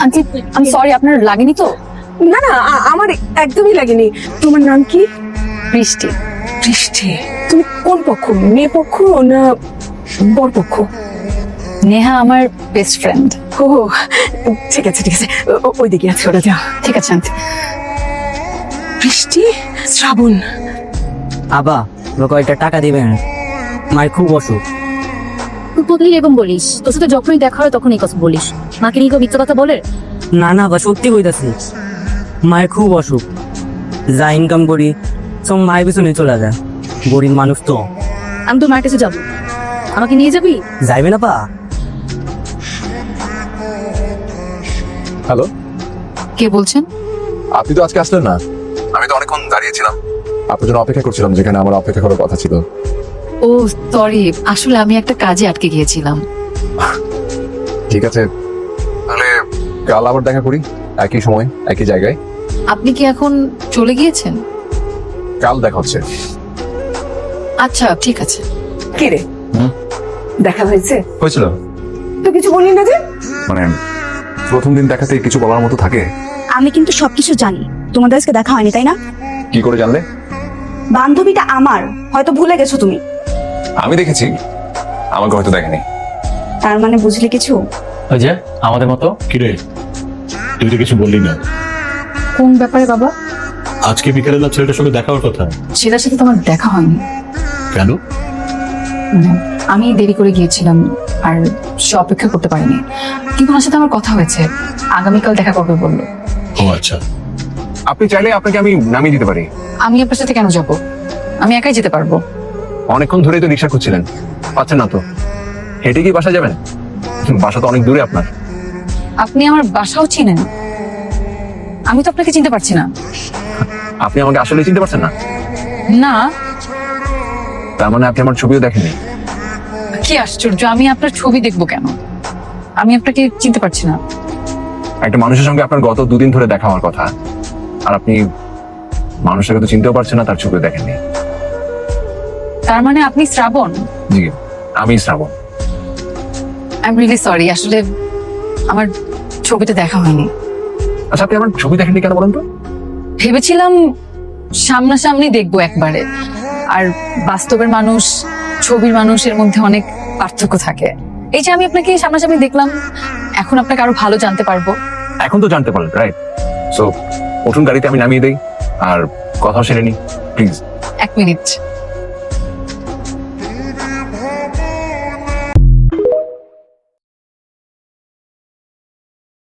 Aunty আমি sorry, আপনার লাগেনি তো? না না, আমার একদমই লাগেনি। তোমার নাম কি? বৃষ্টি। বৃষ্টি। তুমি কোন পক্ষ, মেয়ে পক্ষ না বর পক্ষ? নেহা আমার বেস্ট ফ্রেন্ড। ও ঠিক আছে ঠিক আছে, ওই দিকে আছে, ওরা যাও। ঠিক আছে আন্টি। বৃষ্টি, শ্রাবণ। আবা কয়েকটা টাকা দিবেন, মায়ের খুব অসুখ। তুই বদলি এবং বলিস, তোর সাথে যখনই দেখা হয় তখন এই কথা বলিস। মাকে নিয়ে কেউ মিথ্যা কথা বলে? না না বা সত্যি কইতাছি, মায়ের খুব অসুখ। যা ইনকাম করি সব মায়ের পিছনে চলে যায়, গরিব মানুষ তো। আমি তোর মার কাছে যাবো, আমাকে নিয়ে যাবি? যাইবে না পা? হ্যালো, কে বলছেন? আপনি তো আজকে আসলেন না। আমি তো অনেকক্ষণ দাঁড়িয়েছিলাম, আপনার জন্য অপেক্ষা করছিলাম, যেখানে আমার অপেক্ষা করার কথা ছিল। ও সরি, আসলে আমি একটা কাজে আটকে গিয়েছিলাম। ঠিক আছে, তাহলে কাল আবার দেখা করি, একই সময় একই জায়গায়। আপনি কি এখন চলে গিয়েছেন? কাল দেখা হচ্ছে। আচ্ছা ঠিক আছে। কে রে, দেখা হয়েছে? হয়েছিল তো কিছু বললি না যে? মানে প্রথম দিন দেখাতে কিছু বলার মতো থাকে? আমি কিন্তু সবকিছু জানি। তোমাদের আজকে দেখা হয়নি তাই না? কি করে জানলে? বান্ধবীটা আমার, হয়তো ভুলে গেছো তুমি। আমি দেখেছি, আমাকে হয়তো দেখেনি। তার মানে বুঝলে কিছু? ওই যে আমাদের মতো। কিরে, তুই তো কিছু বললি না। কোন ব্যাপারে বাবা? আজকে বিকেলে না ছেলেটার সঙ্গে দেখা হওয়ার কথা। ছেলের সাথে তো আমার দেখা হয়নি। কেন? মানে আমি দেরি করে গিয়েছিলাম আর সে অপেক্ষা করতে পারিনি, কিন্তু ওনার সাথে আমার কথা হয়েছে, আগামীকাল দেখা করবে বললো। ও আচ্ছা। আপনি চাইলে আপনাকে আমি নামিয়ে দিতে পারি। আমি আপনার সাথে কেন যাব? আমি একাই যেতে পারবো। অনেকক্ষণ ধরেই তো রিক্সা খুঁজছিলেন, পাচ্ছেন না তো। হেঁটে কি বাসা যাবেন? বাসা তো অনেক দূরে আপনার। আপনি আমার বাসাও চিনেন? আমি তো আপনাকে চিনতে পারছি না। আপনি আমাকে আসলে চিনতে পারছেন না? না। তার মানে আপনি আমার ছবিও দেখেননি? কি আশ্চর্য, আমি আপনার ছবি দেখবো কেন? আমি আপনাকে চিনতে পারছি না। একটা মানুষের সঙ্গে আপনার গত দুদিন ধরে দেখা হওয়ার কথা, আর আপনি মানুষটাকে তো চিনতেও পারছেন না, তার ছবিও দেখেননি। তার মানে আপনি শ্রাবণ? জি, আমি শ্রাবণ। আই এম রিয়েলি সরি, আসলে আমার ছবিটা দেখা হয়নি। আচ্ছা, আপনি আমার ছবি দেখেননি কেন বলেন তো? ভেবেছিলাম সামনাসামনি দেখবো একবারে, আর বাস্তবের মানুষ ছবির মানুষের মধ্যে অনেক পার্থক্য থাকে। এই যে আমি আপনাকে সামনাসামনি দেখলাম, এখন আপনাকে আরো ভালো জানতে পারবো। এখন তো জানতে পারলেন, রাইট? সো উঠুন গাড়িতে, আমি নামিয়ে দেই আর কথা সেরে নি প্লিজ। 1 মিনিট।